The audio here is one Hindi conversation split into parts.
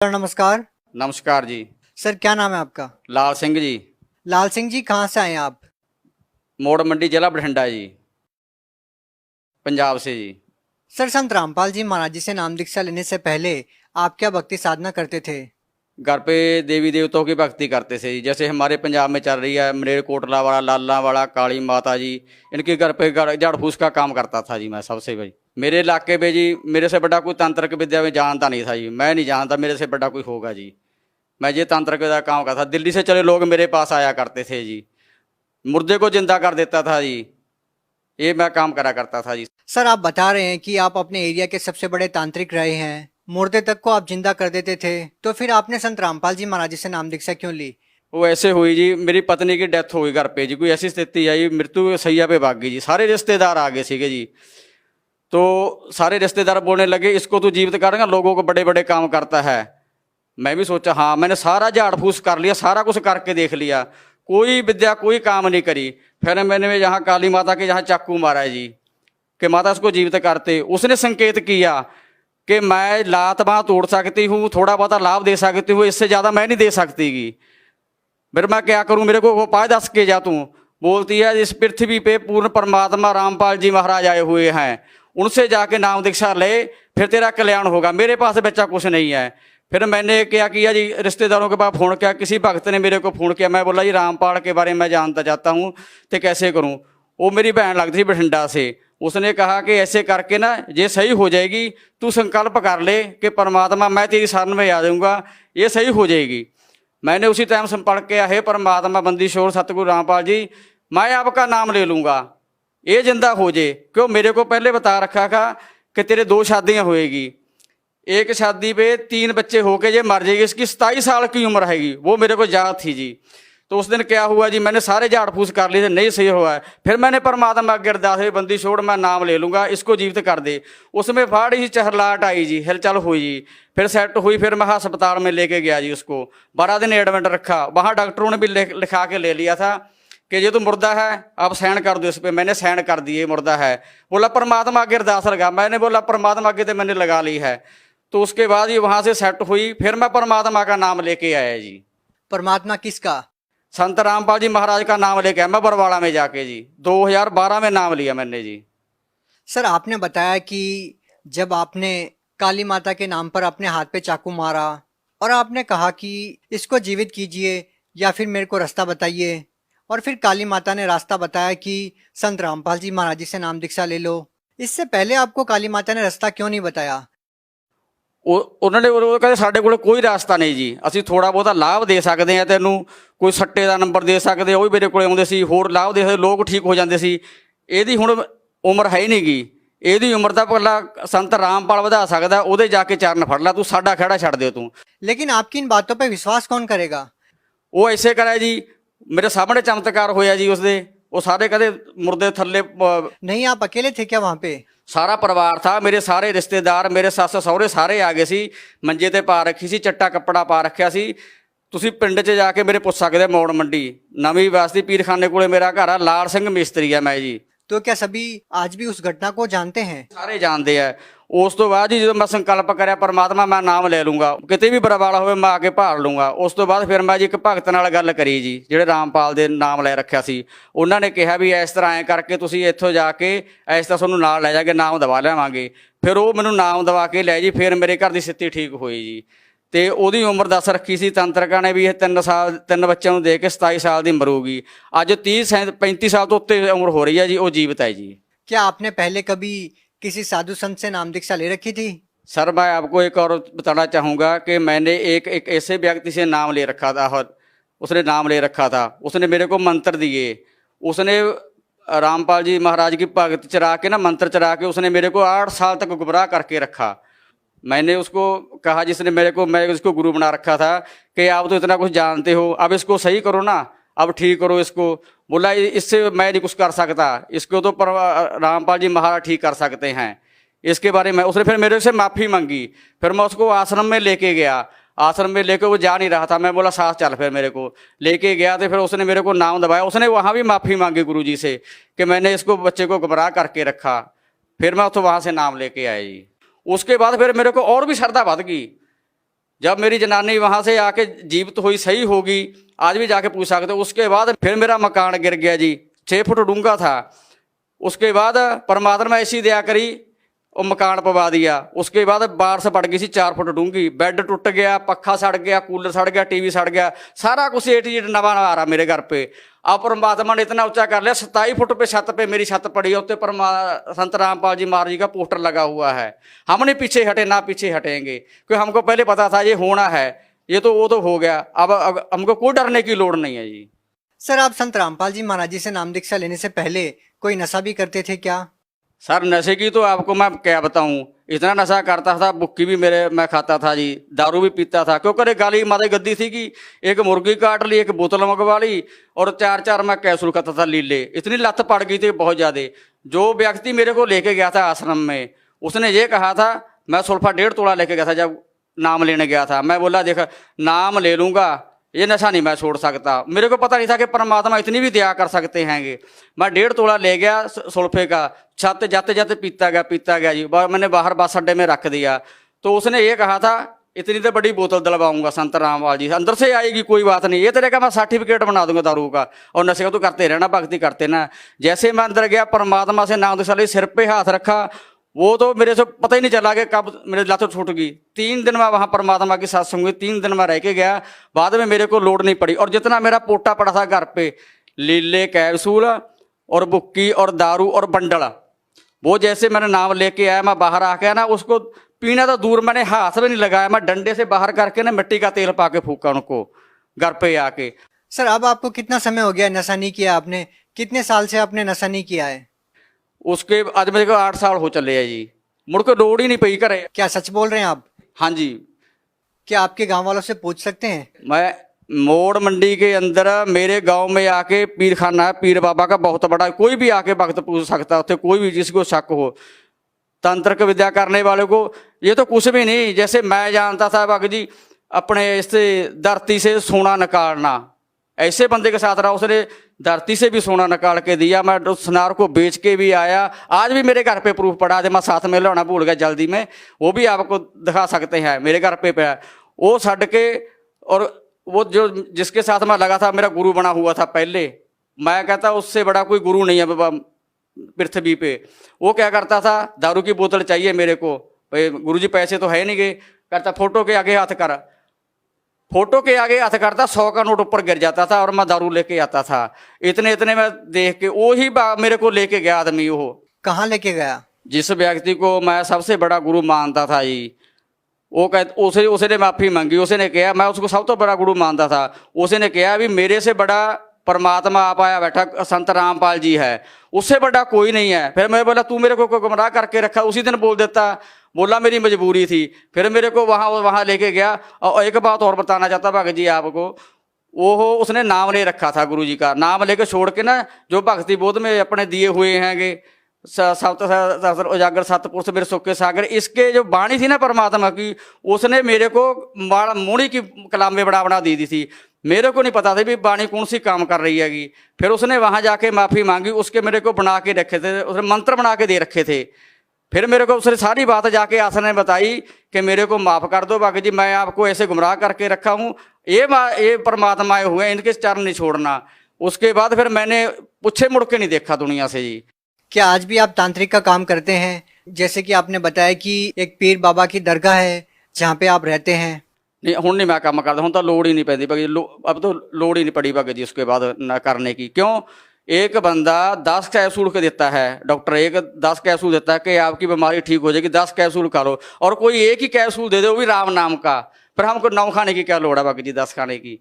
सर नमस्कार। नमस्कार जी। सर क्या नाम है आपका? लाल सिंह जी। लाल सिंह जी, कहाँ से आए हैं आप? मोड़ मंडी जिला बठिंडा जी, पंजाब से जी। सर संत रामपाल जी महाराज जी से नाम दीक्षा लेने से पहले आप क्या भक्ति साधना करते थे? घर पे देवी देवताओं की भक्ति करते थे जी। जैसे हमारे पंजाब में चल रही है मलेरकोटला वाला, लाला वाला, काली माता जी, इनके घर पे झाड़ फूस का काम करता था जी मैं सबसे भाई। मेरे इलाके पे जी मेरे से बड़ा कोई तांत्रिक विद्या में जानता नहीं था जी। मैं नहीं जानता मेरे से बड़ा कोई होगा जी। मैं ये तांत्रिक विद्या काम करता था। दिल्ली से चले लोग मेरे पास आया करते थे जी। मुर्दे को जिंदा कर देता था जी। ये मैं काम करा करता था जी। सर आप बता रहे हैं कि आप अपने एरिया के सबसे बड़े तांत्रिक रहे हैं, मुर्दे तक को आप जिंदा कर देते थे, तो फिर आपने संत रामपाल जी महाराज जी से नाम दीक्षा क्यों ली? वो ऐसे हुई जी, मेरी पत्नी की डेथ हो गई घर पे जी। कोई ऐसी स्थिति आई, मृत्यु सैया पे भाग गई जी। सारे रिश्तेदार आ गए सीगे जी। तो सारे रिश्तेदार बोलने लगे इसको तू जीवित करेगा, लोगों को बड़े बड़े काम करता है। मैं भी सोचा हाँ, मैंने सारा झाड़ फूस कर लिया, सारा कुछ करके देख लिया, कोई विद्या कोई काम नहीं करी। फिर मैंने यहाँ काली माता के यहाँ चाकू मारा है जी कि माता इसको जीवित करते। उसने संकेत किया कि मैं लात बांह तोड़ सकती हूँ, थोड़ा बहुत लाभ दे सकती हूँ, इससे ज़्यादा मैं नहीं दे सकती गी। फिर मैं क्या करूं, मेरे को उपाय दस के जा तू। बोलती है इस पृथ्वी पे पूर्ण परमात्मा रामपाल जी महाराज आए हुए हैं, उनसे जाके नाम दीक्षा ले, फिर तेरा कल्याण होगा। मेरे पास बच्चा कुछ नहीं है। फिर मैंने क्या किया जी, रिश्तेदारों के पास फ़ोन किया, किसी भक्त ने मेरे को फ़ोन किया। मैं बोला जी रामपाल के बारे में मैं जानता चाहता हूँ, तो कैसे करूँ। वो मेरी बहन लगती थी बठिंडा से। उसने कहा कि ऐसे करके ना ये सही हो जाएगी, तू संकल्प कर ले कि परमात्मा मैं तेरी शरण में आ जाऊँगा, ये सही हो जाएगी। मैंने उसी टाइम संपर्क किया, हे परमात्मा बंदी शोर सतगुरु रामपाल जी, मैं आपका नाम ले लूँगा, ये जिंदा हो जाए। क्यों, मेरे को पहले बता रखा था कि तेरे 2 शादियाँ होएगी, एक शादी पे 3 बच्चे होके ये मर जाएगी, इसकी 27 साल की उम्र रहेगी। वो मेरे को याद थी जी। तो उस दिन क्या हुआ जी, मैंने सारे झाड़ फूस कर लिए थे, नहीं सही हुआ है। फिर मैंने परमात्मा अगे अरदास हुई, बंदी छोड़ मैं नाम ले लूँगा, इसको जीवित कर दे। उसमें फाड़ी ही चहलाट आई जी, हिलचल हुई जी। फिर सेट हुई, फिर मैं अस्पताल में लेके गया जी। उसको 12 दिन एडमिट रखा। वहाँ डॉक्टरों ने भी लिखा के ले लिया था कि ये तो मुर्दा है, आप साइन कर दो इस पर। मैंने साइन कर दिए, मुर्दा है। बोला परमात्मा आगे अरदास लगा। मैंने बोला परमात्मा आगे तो मैंने लगा ली है। तो उसके बाद ये वहाँ से सेट हुई, फिर मैं परमात्मा का नाम लेके आया जी। परमात्मा किसका? संत रामपाल जी महाराज का नाम लेके आया मैं बरवाड़ा में जाके जी। 2012 में नाम लिया मैंने जी। सर आपने बताया कि जब आपने काली माता के नाम पर अपने हाथ पे चाकू मारा और आपने कहा कि इसको जीवित कीजिए या फिर मेरे को रास्ता बताइए, और फिर काली माता ने रास्ता बताया कि संत रामपाल जी महाराज जी से नाम दीक्षा ले लो। इससे पहले आपको काली माता ने रास्ता क्यों नहीं बताया? ਉਹਨਾਂ ਨੇ ਉਹ ਕਹਿੰਦੇ ਸਾਡੇ ਕੋਲ ਕੋਈ ਰਾਸਤਾ ਨਹੀਂ ਜੀ, ਅਸੀਂ ਥੋੜਾ ਬਹੁਤਾ ਲਾਭ ਦੇ ਸਕਦੇ ਹਾਂ ਤੈਨੂੰ, ਕੋਈ ਸੱਟੇ ਦਾ ਨੰਬਰ ਦੇ ਸਕਦੇ, ਉਹ ਵੀ ਮੇਰੇ ਕੋਲੇ ਆਉਂਦੇ ਸੀ, ਹੋਰ ਲਾਭ ਦੇ ਸਕਦੇ, ਲੋਕ ਠੀਕ ਹੋ ਜਾਂਦੇ ਸੀ। ਇਹਦੀ ਹੁਣ ਉਮਰ ਹੈ ਹੀ ਨਹੀਂ ਗੀ, ਇਹਦੀ ਉਮਰ ਤਾਂ ਭਲਾ ਸੰਤ ਰਾਮਪਾਲ ਵਧਾ ਸਕਦਾ, ਉਹਦੇ ਜਾ ਕੇ ਚਰਨ ਫੜ ਲਾ, ਤੂੰ ਸਾਡਾ ਖਹਿੜਾ ਛੱਡ ਦੇ ਤੂੰ। लेकिन आपकी इन बातों पे विश्वास कौन करेगा? ਉਹ ਐਸੇ ਕਰਿਆ ਜੀ, ਮੇਰੇ ਸਾਹਮਣੇ ਚਮਤਕਾਰ ਹੋਇਆ ਜੀ ਉਸਦੇ। ਉਹ ਸਾਰੇ ਕਹਿੰਦੇ ਮੁਰਦੇ ਥੱਲੇ नहीं आप अकेले थे क्या वहां पे? सारा परिवार था, मेरे सारे रिश्तेदार, मेरे सੱਸ ਸਹੁਰੇ ਸਾਰੇ आ गए सी। ਮੰਜੇ ਤੇ ਪਾ ਰੱਖੀ ਸੀ, ਚੱਟਾ ਕੱਪੜਾ ਪਾ ਰੱਖਿਆ ਸੀ। ਤੁਸੀਂ ਪਿੰਡ 'ਚ ਜਾ ਕੇ ਮੇਰੇ ਪੁੱਛ ਸਕਦੇ, ਮੌੜ ਮੰਡੀ ਨਵੀਂ ਬਸਤੀ ਪੀਰਖਾਨੇ ਕੋਲੇ ਮੇਰਾ ਘਰ ਆ। ਲਾਲ ਸਿੰਘ ਮਿਸਤਰੀ ਆ ਮੈਂ ਜੀ। तो क्या सभी आज भी उस घटना को जानते हैं? ਸਾਰੇ ਜਾਣਦੇ ਆ। ਉਸ ਤੋਂ ਬਾਅਦ ਜੀ ਜਦੋਂ ਮੈਂ ਸੰਕਲਪ ਕਰਿਆ ਪਰਮਾਤਮਾ ਮੈਂ ਨਾਮ ਲੈ ਲੂੰਗਾ, ਕਿਤੇ ਵੀ ਬਰਵਾਲਾ ਹੋਵੇ ਮੈਂ ਆ ਕੇ ਭਾਲ ਲੂੰਗਾ। ਉਸ ਤੋਂ ਬਾਅਦ ਫਿਰ ਮੈਂ ਜੀ ਇੱਕ ਭਗਤ ਨਾਲ ਗੱਲ ਕਰੀ ਜੀ, ਜਿਹੜੇ ਰਾਮਪਾਲ ਦੇ ਨਾਮ ਲੈ ਰੱਖਿਆ ਸੀ। ਉਹਨਾਂ ਨੇ ਕਿਹਾ ਵੀ ਇਸ ਤਰ੍ਹਾਂ ਐਂ ਕਰਕੇ ਤੁਸੀਂ ਇੱਥੋਂ ਜਾ ਕੇ ਇਸ ਤਰ੍ਹਾਂ ਤੁਹਾਨੂੰ ਨਾਲ ਲੈ ਜਾ ਕੇ ਨਾਮ ਦਵਾ ਲਿਆਵਾਂਗੇ। ਫਿਰ ਉਹ ਮੈਨੂੰ ਨਾਮ ਦਵਾ ਕੇ ਲੈ ਜੀ। ਫਿਰ ਮੇਰੇ ਘਰ ਦੀ ਸਥਿਤੀ ਠੀਕ ਹੋਈ ਜੀ। ਤੇ ਉਹਦੀ ਉਮਰ ਦੱਸ ਰੱਖੀ ਸੀ ਤੰਤਰਕਾਂ ਨੇ ਵੀ ਇਹ 3 ਸਾਲ 3 ਬੱਚਿਆਂ ਨੂੰ ਦੇ ਕੇ 27 ਸਾਲ ਦੀ ਮਰੂਗੀ। ਅੱਜ 35 ਸਾਲ ਤੋਂ ਉੱਤੇ ਉਮਰ ਹੋ ਰਹੀ ਹੈ ਜੀ। ਉਹ ਜੀਵਤ ਹੈ ਜੀ। क्या आपने पहले कभी किसी साधु संत से नाम दीक्षा ले रखी थी? सर मैं आपको एक और बताना चाहूँगा कि मैंने एक ऐसे व्यक्ति से नाम ले रखा था, और उसने नाम ले रखा था। उसने मेरे को मंत्र दिए। उसने रामपाल जी महाराज की भगत चरा के ना, मंत्र चरा के उसने मेरे को 8 साल तक गुमराह करके रखा। मैंने उसको कहा, जिसने मेरे को, मैं उसको गुरु बना रखा था कि आप तो इतना कुछ जानते हो, अब इसको सही करो ना, अब ठीक करो इसको। बोला इससे मैं नहीं कुछ कर सकता, इसको तो रामपाल जी महाराज ठीक कर सकते हैं, इसके बारे में। उसने फिर मेरे से माफ़ी मांगी। फिर मैं उसको आश्रम में लेके गया। आश्रम में लेके वो जा नहीं रहा था। मैं बोला साथ चल। फिर मेरे को लेके गया तो फिर उसने मेरे को नाम दबाया। उसने वहाँ भी माफ़ी मांगी गुरु जी से कि मैंने इसको बच्चे को गुमराह करके रखा। फिर मैं तो वहाँ से नाम लेके आया जी। उसके बाद फिर मेरे को और भी श्रद्धा बढ़ गई। जब मेरी जनानी वहाँ से आके जीवित हुई, सही होगी, आज भी जाके पूछ सकते हो। उसके बाद फिर मेरा मकान गिर गया जी, 6 फुट डूंगा था। उसके बाद परमात्मा ने ऐसी दया करी और मकान पवा दिया। उसके बाद बारिश पड़ गई सी 4 फुट डूंगी, बेड टूट गया, पक्खा सड़ गया, कूलर सड़ गया, टीवी सड़ गया, सारा कुछ ए टू जेड नवा नवा आ रहा मेरे घर पे। अब परमात्मा ने इतना ऊंचा कर लिया, 27 फुट पे छत पे मेरी छत पड़ी है, उत्ते संत रामपाल जी महाराज जी का पोस्टर लगा हुआ है। हम नहीं पीछे हटे, ना पीछे हटेंगे, क्योंकि हमको पहले पता था ये होना है, ये तो वो तो हो गया। अब हमको कोई डरने की लोड़ नहीं है जी। सर, आप संत रामपाल जी महाराज जी से नाम दीक्षा लेने से पहले कोई नशा भी करते थे क्या? सर नशे की तो आपको मैं क्या बताऊं, इतना नशा करता था, बुक्की भी मैं खाता था जी, दारू भी पीता था। क्योंकि अरे गाली मारे गद्दी थी कि एक मुर्गी काट ली, एक बोतल मंगवा ली, और 4-4 मैं कैप्सूल खाता था लीले। इतनी लत पड़ गई थी बहुत ज़्यादा। जो व्यक्ति मेरे को लेके गया था आश्रम में, उसने ये कहा था, मैं सुल्फा 1.5 तोला लेके गया था जब नाम लेने गया था। मैं बोला देख, नाम ले लूँगा, ये नशा नहीं मैं छोड़ सकता। मेरे को पता नहीं था कि परमात्मा इतनी भी दया कर सकते हैंगे। मैं 1.5 तोला ले गया सुल्फे का, छत जाते जाते पीता गया जी। मैंने बाहर बस अड्डे में रख दिया। तो उसने ये कहा था, इतनी तो बड़ी बोतल दिलवाऊंगा संत रामपाल जी, अंदर से आएगी कोई बात नहीं, ये तेरे का मैं सर्टिफिकेट बना दूंगा दारू का, और नशे का तो करते रहना, भक्ति करते ना। जैसे मैं अंदर गया, परमात्मा से नाम दीक्षा ली, सिर पे हाथ रखा, वो तो मेरे से पता ही नहीं चला कि कब मेरे लत छूट गई। 3 दिन मैं वहाँ परमात्मा के साथ संग 3 दिन मैं रह के गया। बाद में मेरे को लोड नहीं पड़ी। और जितना मेरा पोटा पड़ा था घर पे, लीले कैप्सूल और बुक्की और दारू और बंडल, वो जैसे मैंने नाम लेके आया, मैं बाहर आके ना उसको पीना तो दूर, मैंने हाथ भी नहीं लगाया, मैं डंडे से बाहर करके ना मिट्टी का तेल पा के फूका उनको घर पे आके। सर, अब आपको कितना समय हो गया नशा नहीं किया आपने? कितने साल से आपने नशा नहीं किया है? उसके आज मेरे को 8 साल हो चले है जी, मुड़ के लोड़ ही नहीं पई करे। क्या सच बोल रहे हैं आप? हाँ जी। क्या आपके गांव वालों से पूछ सकते हैं? मैं मोड़ मंडी के अंदर मेरे गांव में आके पीर खाना है, पीर बाबा का बहुत बड़ा, कोई भी आके भक्त पूछ सकता है, कोई भी जिसको शक हो तंत्र विद्या करने वाले को। ये तो कुछ भी नहीं, जैसे मैं जानता था भगत जी अपने इससे धरती से सोना निकालना, ऐसे बंदे के साथ रहा, उसने धरती से भी सोना निकाल के दिया। मैं उस सुनार को बेच के भी आया, आज भी मेरे घर पे प्रूफ पड़ा है, मैं साथ में लाना भूल गया जल्दी में, वो भी आपको दिखा सकते हैं, मेरे घर पे है वो छड़ के। और वो जो जिसके साथ मैं लगा था, मेरा गुरु बना हुआ था पहले, मैं कहता उससे बड़ा कोई गुरु नहीं है बाबा पृथ्वी पे। वो क्या करता था, दारू की बोतल चाहिए मेरे को, भाई गुरु जी पैसे तो है नहीं गए, करता फोटो के आगे हाथ कर, फोटो के आगे हाथ करता, 100 का नोट ऊपर गिर जाता था और मैं दारू लेके आता था। इतने इतने में देख के वो ही मेरे को लेके गया आदमी। वो कहाँ लेके गया? जिस व्यक्ति को मैं सबसे बड़ा गुरु मानता था जी, वो कह उसने माफी मांगी। उसने कहा, मैं उसको सब तो बड़ा गुरु मानता था, उसने कहा भी मेरे से बड़ा परमात्मा आप आया बैठा संत रामपाल जी है, उससे बड़ा कोई नहीं है। फिर मैं बोला तू मेरे को गुमराह करके रखा, उसी दिन बोल देता। बोला मेरी मजबूरी थी। फिर मेरे को वहाँ लेके गया। और एक बात और बताना चाहता भगत जी आपको, वो उसने नाम ले रखा था गुरु जी का, नाम लेके छोड़ के ना जो भक्ति बोध में अपने दिए हुए हैंगे सप्त उजागर सतपुरुष मेरे सुख के सागर, इसके जो बाणी थी ना परमात्मा की, उसने मेरे को मूड़ी की कलामे बना दी थी। मेरे को नहीं पता था भी बाणी कौन सी काम कर रही हैगी। फिर उसने वहाँ जाके माफ़ी मांगी, उसके मेरे को बना के रखे थे, उसने मंत्र बना के दे रखे थे। फिर मेरे को उसने सारी बात जाके आसन ने बताई कि मेरे को माफ़ कर दो बाकी जी, मैं आपको ऐसे गुमराह करके रखा हूँ, ये परमात्मा आए हुए हैं, इनके चरण नहीं छोड़ना। उसके बाद फिर मैंने पूछे मुड़ के नहीं देखा दुनिया से जी। क्या आज भी आप तांत्रिक का काम करते हैं? जैसे कि आपने बताया कि एक पीर बाबा की दरगाह है जहाँ पे आप रहते हैं। नहीं हुण नहीं मैं काम करता, हूँ तो लोड़ ही नहीं पैंदी भगत जी, अब तो लोड़ ही नहीं पड़ी भगत जी उसके बाद न करने की। क्यों? एक बंदा 10 कैप्सूल के देता है, डॉक्टर एक 10 कैप्सूल देता है कि आपकी बीमारी ठीक हो जाएगी, 10 कैप्सूल खा लो, और कोई एक ही कैप्सूल दे दे वो भी राम नाम का, फिर हमको 9 खाने की क्या लोड़ है भगत जी, 10 खाने की।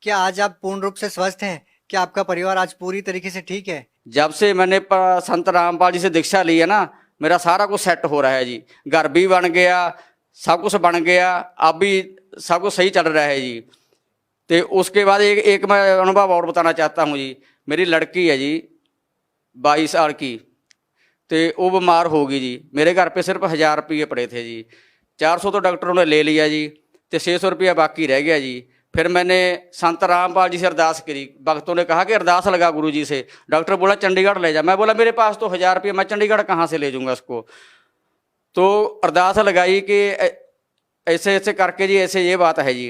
क्या आज आप पूर्ण रूप से स्वस्थ हैं? क्या आपका परिवार आज पूरी तरीके से ठीक है? जब से मैंने संत रामपाल जी से दीक्षा ली है ना, मेरा सारा कुछ सेट हो रहा है जी, घर भी बन गया, सब कुछ बन गया, अब भी सब कुछ सही चल रहा है जी। तो उसके बाद एक मैं अनुभव और बताना चाहता हूँ जी। मेरी लड़की है जी 22 साल की, तो वो बीमार हो गई जी। मेरे घर पे सिर्फ 1000 रुपये पड़े थे जी, 400 तो डॉक्टरों ने ले लिया जी, तो 600 रुपया बाकी रह गया जी। फिर मैंने संत रामपाल जी से अरदास करी, भक्तों ने कहा कि अरदास लगा गुरु जी से। डॉक्टर बोला चंडीगढ़ ले जा। मैं बोला मेरे पास तो 1000 रुपये, मैं चंडीगढ़ कहाँ से ले जाऊँगा उसको। तो अरदास लगाई कि ऐसे ऐसे करके जी ऐसे ये बात है जी।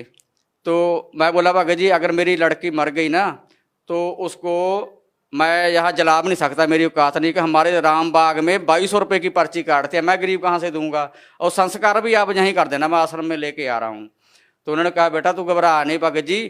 तो मैं बोला भगत जी अगर मेरी लड़की मर गई ना तो उसको मैं यहाँ जला भी नहीं सकता, मेरी औकात नहीं कि हमारे राम बाग में 2200 रुपये की पर्ची काटते हैं, मैं गरीब कहाँ से दूंगा, और संस्कार भी आप यहीं कर देना, मैं आश्रम में लेके आ रहा हूँ। तो उन्होंने कहा बेटा तू घबरा नहीं, भगत जी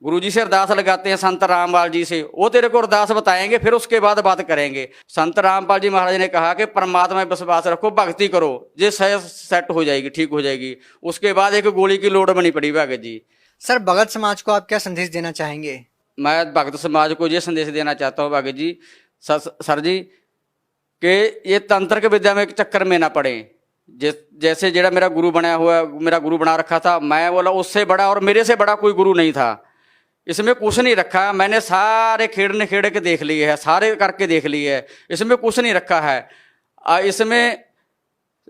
गुरु जी से अरदास लगाते हैं संत रामपाल जी से, वो तेरे को अरदास बताएंगे, फिर उसके बाद बात करेंगे। संत रामपाल जी महाराज ने कहा कि परमात्मा में विश्वास रखो, भक्ति करो, ये सेट हो जाएगी, ठीक हो जाएगी। उसके बाद एक गोली की लोड़ बनी पड़ी भगत जी। सर भगत समाज को आप क्या संदेश देना चाहेंगे? मैं भगत समाज को ये संदेश देना चाहता हूँ भगत जी, सर जी, कि ये तंत्र विद्या में चक्कर में ना पड़े। जैसे जेड़ा मेरा गुरु बनाया हुआ, मेरा गुरु बना रखा था, मैं बोला उससे बड़ा और मेरे से बड़ा कोई गुरु नहीं था। इसमें कुछ नहीं रखा, मैंने सारे खेड़ के देख लिए है, सारे करके देख लिए है, इसमें कुछ नहीं रखा है। इसमें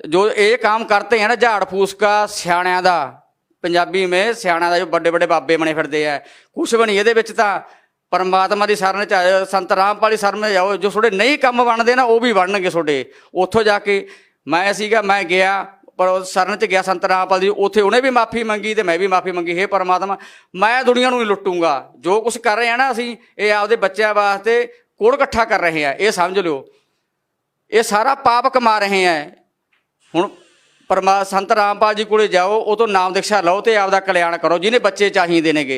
जो ये काम करते हैं ना झाड़ फूस का, सियाणिਆਂ ਦਾ, पंजाबी में सियाणिਆਂ ਦਾ जो बड़े बड़े बाबे बने फिरते हैं, कुछ भी नहीं ਇਹਦੇ ਵਿੱਚ ਤਾਂ परमात्मा की शरण च आए, संत रामपाल की शरण में जाओ, जो थोड़े नहीं काम बनते ना वो भी बनणगे थोड़े। ਉੱਥੋਂ जा के मैं गया पर शरण च गया संत रामपाल जी, ਉੱਥੇ ਉਹਨੇ भी माफ़ी मंगी तो मैं भी माफ़ी मंगी, हे परमात्मा मैं दुनिया ਨੂੰ नहीं लुੱਟੂंगा, जो कुछ कर रहे हैं ना ਅਸੀਂ ਇਹ ਆਪਦੇ ਬੱਚਿਆਂ ਵਾਸਤੇ ਕੋੜ ਇਕੱਠਾ ਕਰ ਰਹੇ हैं, ਇਹ ਸਮਝ ਲਿਓ, ਇਹ ਸਾਰਾ ਪਾਪ ਕਮਾ ਰਹੇ हैं। ਹੁਣ संत रामपाल जी कोले जाओ, वो तो नाम दीक्षा लो तो आपका कल्याण करो, जिन्हें बच्चे चाहिए नेगे।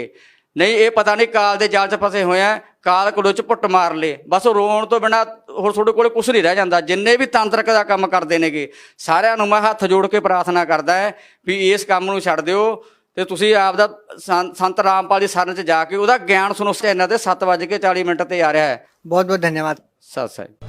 नहीं ये पता नहीं काल के जाल च फसे हुए हैं, काल कुल च पुट मार ले, बस रोण तो बिना होर थोड़े कोल कुछ नहीं रह जाता। जिन्ने भी तांत्रिक का काम करते नेगे सारिਆਂ ਨੂੰ मैं हथ जोड़ के प्रार्थना करता है भी इस काम ਨੂੰ ਛੱਡ ਦਿਓ ਤੇ ਤੁਸੀਂ ਆਪਦਾ संत रामपाल जी शरण च जाके ਉਹਦਾ ਗਿਆਨ ਸੁਣੋ। ਚੈਨਲ ਤੇ 7:40 ਤੇ ਆ ਰਿਹਾ ਹੈ। बहुत बहुत धन्यवाद। ਸਤਿ ਸ੍ਰੀ ਅਕਾਲ।